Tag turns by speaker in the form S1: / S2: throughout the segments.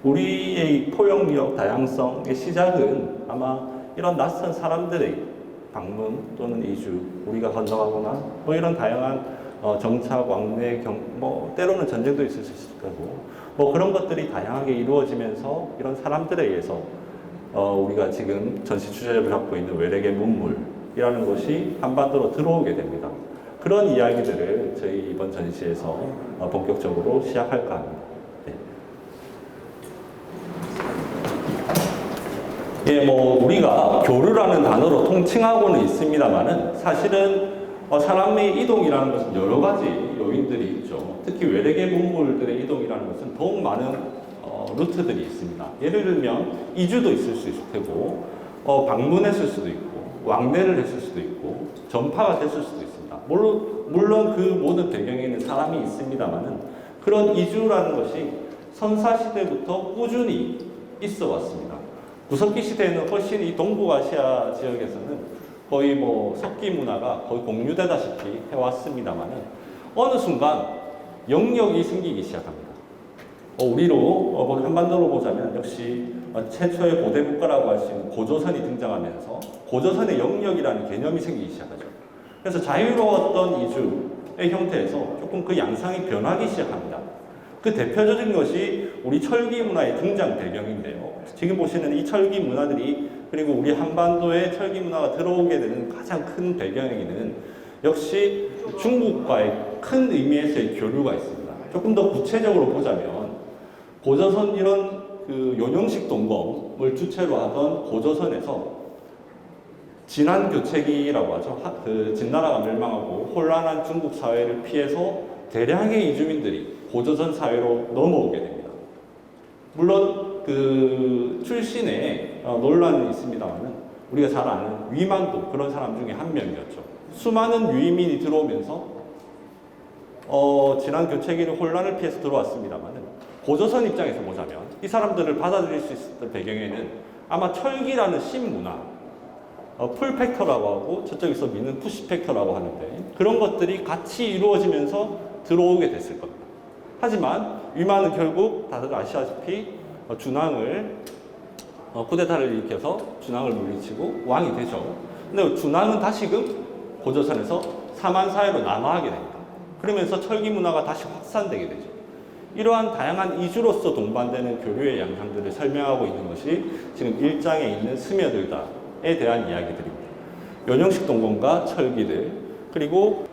S1: 우리의 포용력, 다양성의 시작은 아마 이런 낯선 사람들의 방문 또는 이주, 우리가 건너가거나 뭐 이런 다양한 정착, 왕래, 뭐 때로는 전쟁도 있을 수 있을 거고 뭐 그런 것들이 다양하게 이루어지면서 이런 사람들에 의해서 우리가 지금 전시 주제를 갖고 있는 외래계 문물이라는 것이 한반도로 들어오게 됩니다. 그런 이야기들을 저희 이번 전시에서 본격적으로 시작할까 합니다. 예, 뭐 우리가 교류라는 단어로 통칭하고는 있습니다만은 사실은 사람의 이동이라는 것은 여러 가지 요인들이 있죠. 특히 외래계 문물들의 이동이라는 것은 더욱 많은 루트들이 있습니다. 예를 들면 이주도 있을 수 있을 테고 방문했을 수도 있고 왕래를 했을 수도 있고 전파가 됐을 수도 있습니다. 물론 그 모든 배경에는 사람이 있습니다만은 그런 이주라는 것이 선사시대부터 꾸준히 있어 왔습니다. 구석기 시대에는 훨씬 이 동북아시아 지역에서는 거의 뭐 석기 문화가 거의 공유되다시피 해왔습니다만은 어느 순간 영역이 생기기 시작합니다. 우리로 한반도로 보자면 역시 최초의 고대 국가라고 할 수 있는 고조선이 등장하면서 고조선의 영역이라는 개념이 생기기 시작하죠. 그래서 자유로웠던 이주의 형태에서 조금 그 양상이 변하기 시작합니다. 그 대표적인 것이 우리 철기 문화의 등장 배경인데요. 지금 보시는 이 철기 문화들이 그리고 우리 한반도에 철기 문화가 들어오게 되는 가장 큰 배경에는 역시 중국과의 큰 의미에서의 교류가 있습니다. 조금 더 구체적으로 보자면 고조선 이런 그 요령식 동검을 주체로 하던 고조선에서 진안교체기라고 하죠. 진나라가 멸망하고 혼란한 중국 사회를 피해서 대량의 이주민들이 고조선 사회로 넘어오게 됩니다. 물론 그 출신에 논란이 있습니다만은 우리가 잘 아는 위만도 그런 사람 중에 한 명이었죠. 수많은 유이민이 들어오면서 진안교체기를 혼란을 피해서 들어왔습니다만은 고조선 입장에서 보자면 이 사람들을 받아들일 수 있었던 배경에는 아마 철기라는 신문화, 풀팩터라고 하고 저쪽에서 미는 푸시팩터라고 하는데 그런 것들이 같이 이루어지면서 들어오게 됐을 겁니다. 하지만 위만은 결국 다들 아시다시피 준왕을 쿠데타를 일으켜서 준왕을 물리치고 왕이 되죠. 근데 준왕은 다시금 고조선에서 사만사회로 남하하게 됩니다. 그러면서 철기 문화가 다시 확산되게 되죠. 이러한 다양한 이주로서 동반되는 교류의 양상들을 설명하고 있는 것이 지금 1장에 있는 스며들다에 대한 이야기들입니다. 요령식 동검과 철기들 그리고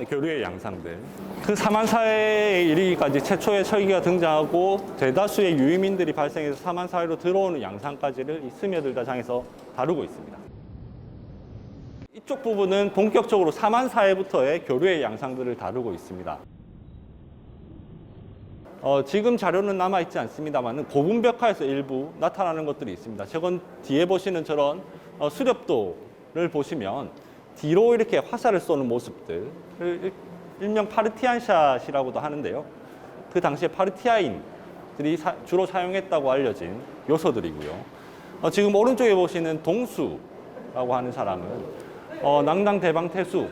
S1: 교류의 양상들. 그 사만사회에 이르기까지 최초의 철기가 등장하고 대다수의 유이민들이 발생해서 사만사회로 들어오는 양상까지를 이 스며들다 장에서 다루고 있습니다. 이쪽 부분은 본격적으로 사만사회부터의 교류의 양상들을 다루고 있습니다. 지금 자료는 남아있지 않습니다만 고분벽화에서 일부 나타나는 것들이 있습니다. 저건 뒤에 보시는 저런 수렵도를 보시면 뒤로 이렇게 화살을 쏘는 모습들, 일명 파르티안샷이라고도 하는데요. 그 당시에 파르티아인들이 주로 사용했다고 알려진 요소들이고요. 지금 오른쪽에 보시는 동수라고 하는 사람은 낭당 대방태수로까지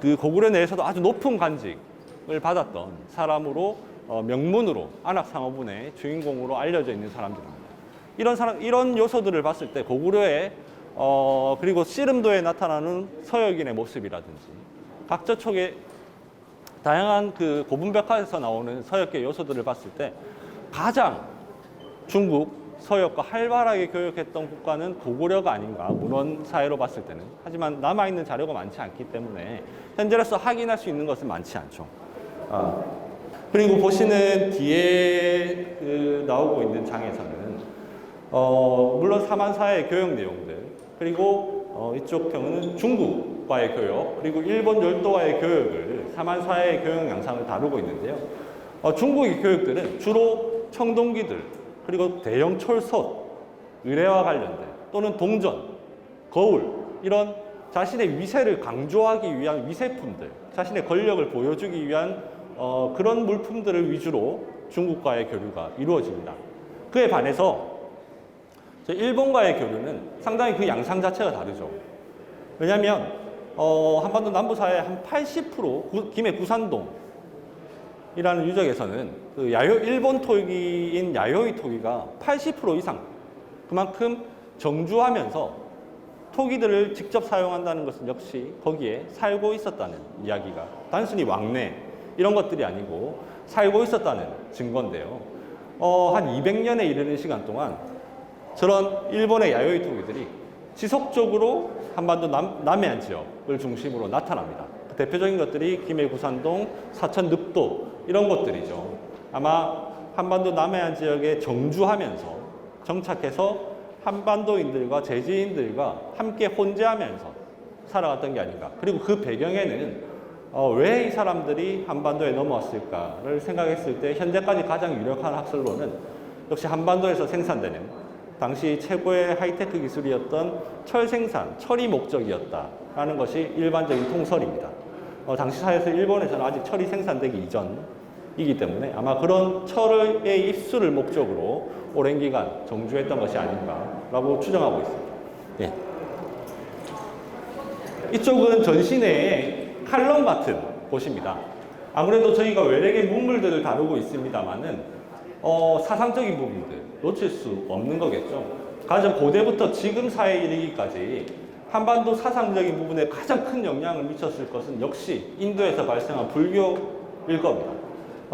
S1: 그 고구려 내에서도 아주 높은 관직을 받았던 사람으로 명문으로 안악상어분의 주인공으로 알려져 있는 사람들입니다. 이런 요소들을 봤을 때 고구려의 그리고 씨름도에 나타나는 서역인의 모습이라든지 각 저쪽에 다양한 그 고분벽화에서 나오는 서역계 요소들을 봤을 때 가장 중국 서역과 활발하게 교역했던 국가는 고구려가 아닌가 문헌 사회로 봤을 때는. 하지만 남아있는 자료가 많지 않기 때문에 현재로서 확인할 수 있는 것은 많지 않죠. 그리고 보시는 뒤에 나오고 있는 장에서는 물론 사만사의 교역 내용들 그리고 이쪽 경우는 중국과의 교역 그리고 일본 열도와의 교역을 사만사의 교역 양상을 다루고 있는데요. 중국의 교역들은 주로 청동기들 그리고 대형 철솥, 의뢰와 관련된 또는 동전, 거울 이런 자신의 위세를 강조하기 위한 위세품들, 자신의 권력을 보여주기 위한 그런 물품들을 위주로 중국과의 교류가 이루어집니다. 그에 반해서 일본과의 교류는 상당히 그 양상 자체가 다르죠. 왜냐하면 한반도 남부사의 한 80% 김해 구산동 이라는 유적에서는 그 일본 토기인 야요이 토기가 80% 이상 그만큼 정주하면서 토기들을 직접 사용한다는 것은 역시 거기에 살고 있었다는 이야기가 단순히 왕래 이런 것들이 아니고 살고 있었다는 증거인데요. 한 200년에 이르는 시간 동안 저런 일본의 야요이 토기들이 지속적으로 한반도 남해안 지역을 중심으로 나타납니다. 대표적인 것들이 김해 구산동, 사천 늑도 이런 곳들이죠. 아마 한반도 남해안 지역에 정주하면서 정착해서 한반도인들과 제지인들과 함께 혼재하면서 살아갔던 게 아닌가. 그리고 그 배경에는 왜 이 사람들이 한반도에 넘어왔을까를 생각했을 때 현재까지 가장 유력한 학설로는 역시 한반도에서 생산되는 당시 최고의 하이테크 기술이었던 철 생산, 철이 목적이었다라는 것이 일반적인 통설입니다. 당시 사회에서 일본에서는 아직 철이 생산되기 이전이기 때문에 아마 그런 철의 입수를 목적으로 오랜 기간 정주했던 것이 아닌가라고 추정하고 있습니다. 예. 이쪽은 전시내의 칼럼 같은 곳입니다. 아무래도 저희가 외래계 문물들을 다루고 있습니다만은 사상적인 부분들 놓칠 수 없는 거겠죠. 가장 고대부터 지금 사회에 이르기까지 한반도 사상적인 부분에 가장 큰 영향을 미쳤을 것은 역시 인도에서 발생한 불교일 겁니다.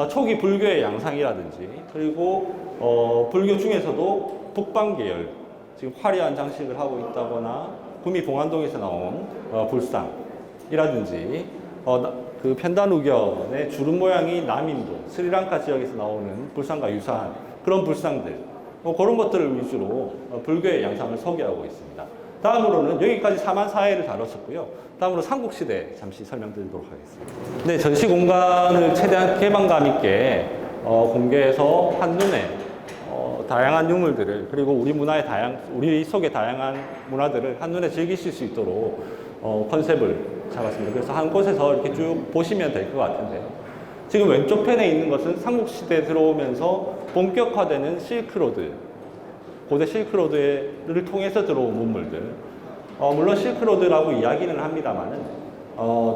S1: 초기 불교의 양상이라든지 그리고 불교 중에서도 북방 계열 지금 화려한 장식을 하고 있다거나 구미 봉안동에서 나온 불상이라든지 그 편단우견의 주름 모양이 남인도 스리랑카 지역에서 나오는 불상과 유사한 그런 불상들 그런 것들을 위주로 불교의 양상을 소개하고 있습니다. 다음으로는 여기까지 사만사해를 다뤘었고요. 다음으로 삼국시대 잠시 설명드리도록 하겠습니다. 네, 전시 공간을 최대한 개방감 있게 공개해서 한눈에 다양한 유물들을 그리고 우리 속의 다양한 문화들을 한눈에 즐기실 수 있도록 컨셉을 잡았습니다. 그래서 한 곳에서 이렇게 쭉 보시면 될 것 같은데요. 지금 왼쪽 편에 있는 것은 삼국시대에 들어오면서 본격화되는 실크로드, 고대 실크로드를 통해서 들어온 문물들. 물론 실크로드라고 이야기는 합니다만은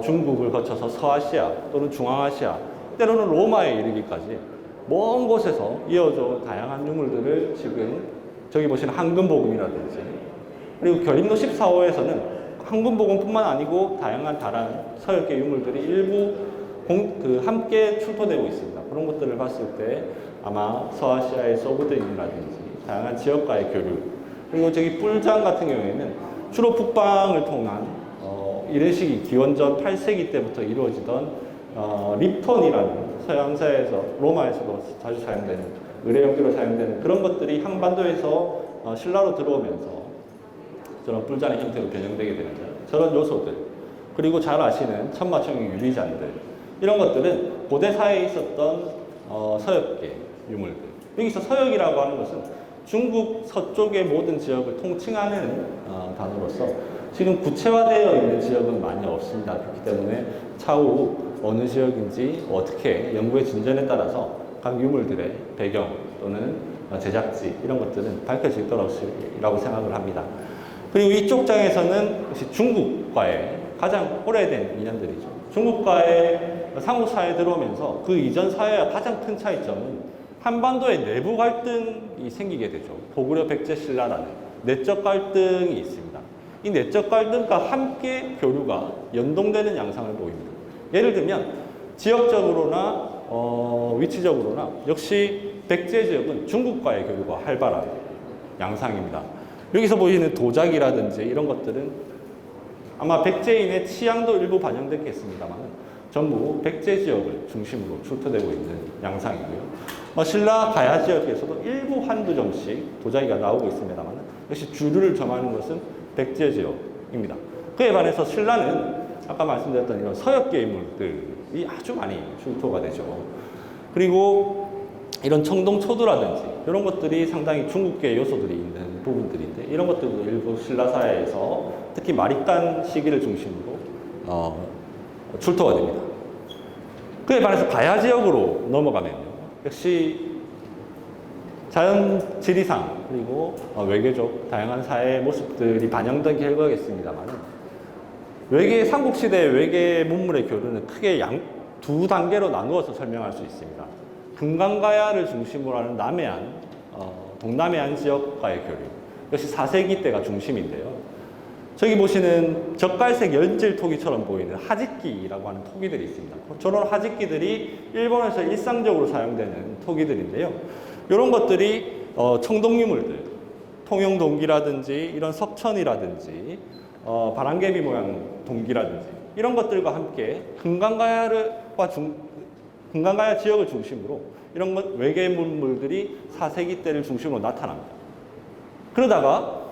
S1: 중국을 거쳐서 서아시아 또는 중앙아시아, 때로는 로마에 이르기까지 먼 곳에서 이어져 다양한 유물들을 지금 저기 보시는 황금복음이라든지 그리고 결임로 14호에서는 황금복음뿐만 아니고 다양한 다른 서역계 유물들이 일부 함께 출토되고 있습니다. 그런 것들을 봤을 때 아마 서아시아의 서부대인이라든지 다양한 지역과의 교류 그리고 저기 뿔장 같은 경우에는 주로 북방을 통한 이런 시기 기원전 8세기 때부터 이루어지던 립톤이라는 서양사에서 로마에서도 자주 사용되는 의뢰용기로 사용되는 그런 것들이 한반도에서 신라로 들어오면서 저런 뿔잔의 형태로 변형되게 되는 저런 요소들 그리고 잘 아시는 천마청의 유리잔들 이런 것들은 고대 사회에 있었던 서역계 유물들. 여기서 서역이라고 하는 것은 중국 서쪽의 모든 지역을 통칭하는 단어로서 지금 구체화되어 있는 지역은 많이 없습니다. 그렇기 때문에 차후 어느 지역인지 어떻게 연구의 진전에 따라서 각 유물들의 배경 또는 제작지 이런 것들은 밝혀질 거라고 생각을 합니다. 그리고 이쪽 장에서는 역시 중국과의 가장 오래된 인연들이죠. 중국과의 삼국사회에 들어오면서 그 이전 사회와 가장 큰 차이점은 한반도의 내부 갈등이 생기게 되죠. 고구려 백제 신라라는 내적 갈등이 있습니다. 이 내적 갈등과 함께 교류가 연동되는 양상을 보입니다. 예를 들면 지역적으로나 위치적으로나 역시 백제 지역은 중국과의 교류가 활발한 양상입니다. 여기서 보이는 도자기라든지 이런 것들은 아마 백제인의 취향도 일부 반영됐겠습니다만 전부 백제 지역을 중심으로 출토되고 있는 양상이고요. 신라 가야 지역에서도 일부 한두 점씩 도자기가 나오고 있습니다만 역시 주류를 점하는 것은 백제 지역입니다. 그에 반해서 신라는 아까 말씀드렸던 이런 서역계 인물들이 아주 많이 출토가 되죠. 그리고 이런 청동초두라든지 이런 것들이 상당히 중국계 요소들이 있는 부분들인데 이런 것들도 일부 신라사회에서 특히 마립간 시기를 중심으로 출토가 됩니다. 그에 반해서 가야 지역으로 넘어가면요. 역시 자연 지리상 그리고 외교적 다양한 사회의 모습들이 반영된 결과겠습니다만 삼국시대 외계 문물의 교류는 크게 두 단계로 나누어서 설명할 수 있습니다. 금강가야를 중심으로 하는 남해안, 동남해안 지역과의 교류. 역시 4세기 때가 중심인데요. 저기 보시는 젓갈색 연질 토기처럼 보이는 하짓기라고 하는 토기들이 있습니다. 저런 하짓기들이 일본에서 일상적으로 사용되는 토기들인데요. 이런 것들이 청동유물들, 통영동기라든지 이런 석천이라든지 바람개비 모양 동기라든지 이런 것들과 함께 금강가야 지역을 중심으로 이런 외계 문물들이 4세기 때를 중심으로 나타납니다. 그러다가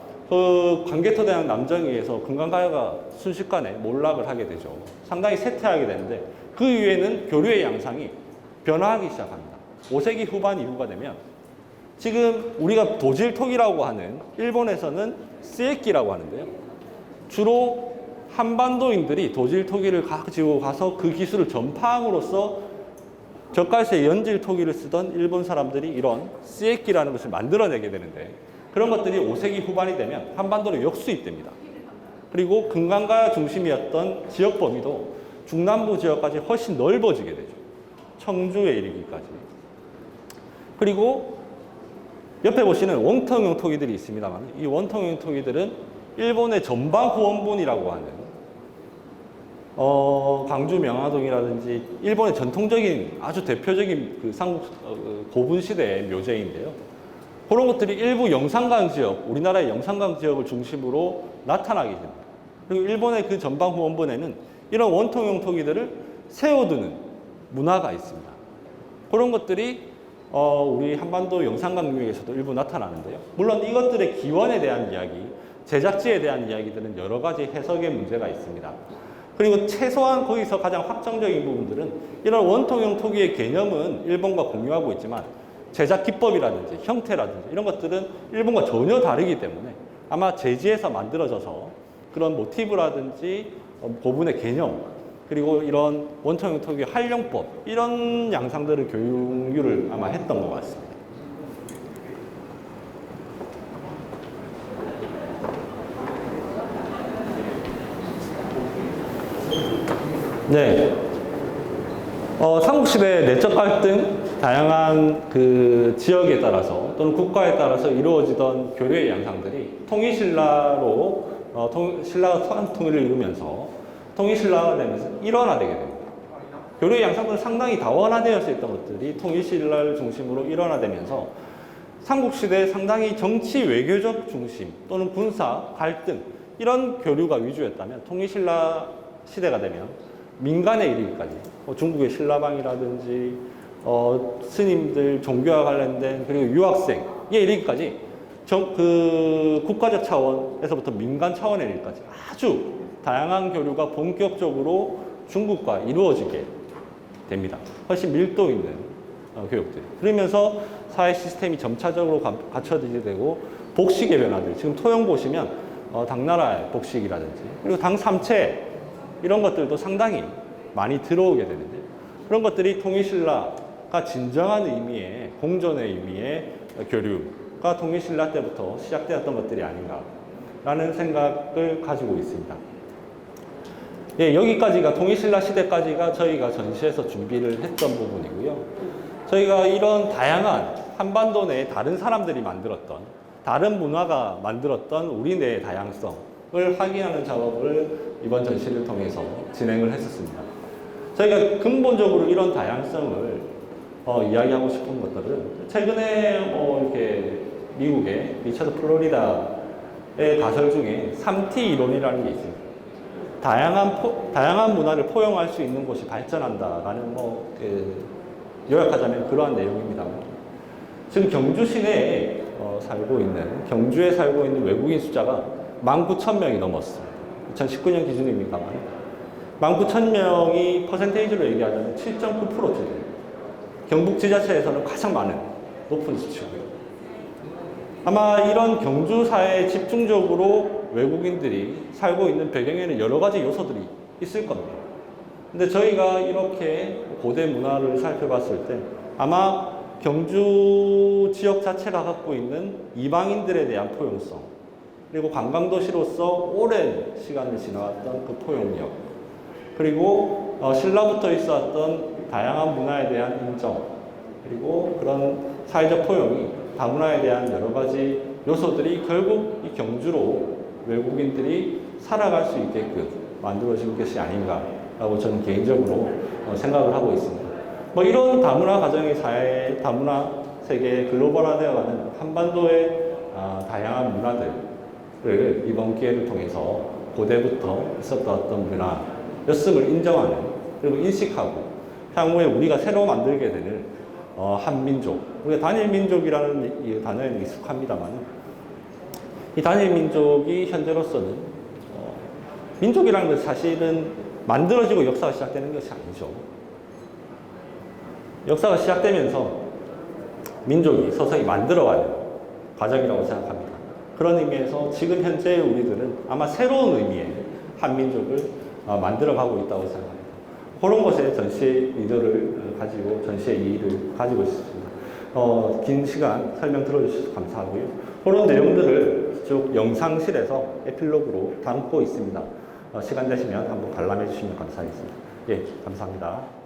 S1: 광개토대왕 남정희에서 금강가야가 순식간에 몰락을 하게 되죠. 상당히 쇠퇴하게 되는데 그 이후에는 교류의 양상이 변화하기 시작합니다. 5세기 후반 이후가 되면 지금 우리가 도질토기라고 하는 일본에서는 스에키라고 하는데요. 주로 한반도인들이 도질토기를 가지고 가서 그 기술을 전파함으로써 젓갈새 연질토기를 쓰던 일본 사람들이 이런 스에키라는 것을 만들어내게 되는데 그런 것들이 5세기 후반이 되면 한반도로 역수입됩니다. 그리고 금강가야 중심이었던 지역 범위도 중남부 지역까지 훨씬 넓어지게 되죠. 청주에 이르기까지. 그리고 옆에 보시는 원통형 토기들이 있습니다만 이 원통형 토기들은 일본의 전방후원분이라고 하는 광주 명화동이라든지 일본의 전통적인 아주 대표적인 그 삼국 고분 시대의 묘제인데요. 그런 것들이 일부 영산강 지역, 우리나라의 영산강 지역을 중심으로 나타나게 됩니다. 그리고 일본의 그 전방후원분에는 이런 원통형 토기들을 세워두는 문화가 있습니다. 그런 것들이 우리 한반도 영산강 유역에서도 일부 나타나는데요. 물론 이것들의 기원에 대한 이야기, 제작지에 대한 이야기들은 여러 가지 해석의 문제가 있습니다. 그리고 최소한 거기서 가장 확정적인 부분들은 이런 원통형 토기의 개념은 일본과 공유하고 있지만 제작 기법이라든지 형태라든지 이런 것들은 일본과 전혀 다르기 때문에 아마 제지에서 만들어져서 그런 모티브라든지 고분의 개념 그리고 이런 원통형 토기의 활용법 이런 양상들을 교육을 아마 했던 것 같습니다. 네. 삼국시대 내적 갈등, 다양한 그 지역에 따라서 또는 국가에 따라서 이루어지던 교류의 양상들이 통일신라로 신라가 통일을 이루면서 통일신라가 되면서 일원화되게 됩니다. 교류의 양상들은 상당히 다원화되어 있던 것들이 통일신라를 중심으로 일원화되면서 삼국시대에 상당히 정치 외교적 중심 또는 군사 갈등 이런 교류가 위주였다면 통일신라 시대가 되면 민간에 이르기까지 중국의 신라방이라든지 스님들 종교와 관련된 그리고 유학생에 이르기까지 그 국가적 차원에서부터 민간 차원에 이르기까지 아주 다양한 교류가 본격적으로 중국과 이루어지게 됩니다. 훨씬 밀도 있는 교육들. 그러면서 사회 시스템이 점차적으로 갖춰지게 되고 복식의 변화들. 지금 토영 보시면 당나라의 복식이라든지 그리고 당 삼체 이런 것들도 상당히 많이 들어오게 되는데 그런 것들이 통일신라가 진정한 의미의 공존의 의미의 교류가 통일신라 때부터 시작되었던 것들이 아닌가라는 생각을 가지고 있습니다. 예, 여기까지가 통일신라 시대까지가 저희가 전시에서 준비를 했던 부분이고요. 저희가 이런 다양한 한반도 내에 다른 사람들이 만들었던 다른 문화가 만들었던 우리 내의 다양성을 확인하는 작업을 이번 전시를 통해서 진행을 했었습니다. 저희가 근본적으로 이런 다양성을 이야기하고 싶은 것들은 최근에 이렇게 미국의 리처드 플로리다의 가설 중에 3T 이론이라는 게 있습니다. 다양한 문화를 포용할 수 있는 곳이 발전한다라는 요약하자면 그러한 내용입니다. 지금 경주 시내에 경주에 살고 있는 외국인 숫자가 19,000명이 넘었습니다. 2019년 기준입니다만 19,000명이 퍼센테이지로 얘기하자면 7.9%쯤 됩니다. 경북 지자체에서는 가장 높은 수치고요. 아마 이런 경주 사회에 집중적으로 외국인들이 살고 있는 배경에는 여러 가지 요소들이 있을 겁니다. 근데 저희가 이렇게 고대 문화를 살펴봤을 때 아마 경주 지역 자체가 갖고 있는 이방인들에 대한 포용성 그리고 관광도시로서 오랜 시간을 지나왔던 그 포용력 그리고 신라부터 있어왔던 다양한 문화에 대한 인정, 그리고 그런 사회적 포용이 다문화에 대한 여러 가지 요소들이 결국 이 경주로 외국인들이 살아갈 수 있게끔 만들어진 것이 아닌가라고 저는 개인적으로 생각을 하고 있습니다. 뭐 이런 다문화 가정의 사회, 다문화 세계에 글로벌화되어가는 한반도의 다양한 문화들을 이번 기회를 통해서 고대부터 있었던 어떤 문화였음을 인정하는, 그리고 인식하고 향후에 우리가 새로 만들게 되는 한민족, 우리가 단일민족이라는 이 단어에는 익숙합니다만 이 단일민족이 현재로서는 민족이라는 것은 사실은 만들어지고 역사가 시작되는 것이 아니죠. 역사가 시작되면서 민족이 서서히 만들어가는 과정이라고 생각합니다. 그런 의미에서 지금 현재 우리들은 아마 새로운 의미의 한민족을 만들어가고 있다고 생각합니다. 그런 것에 전시의 의도를 가지고, 전시의 이의를 가지고 있습니다. 긴 시간 설명 들어주셔서 감사하고요. 그런 내용들을 쭉 영상실에서 에필로그로 담고 있습니다. 시간 되시면 한번 관람해 주시면 감사하겠습니다. 예, 감사합니다.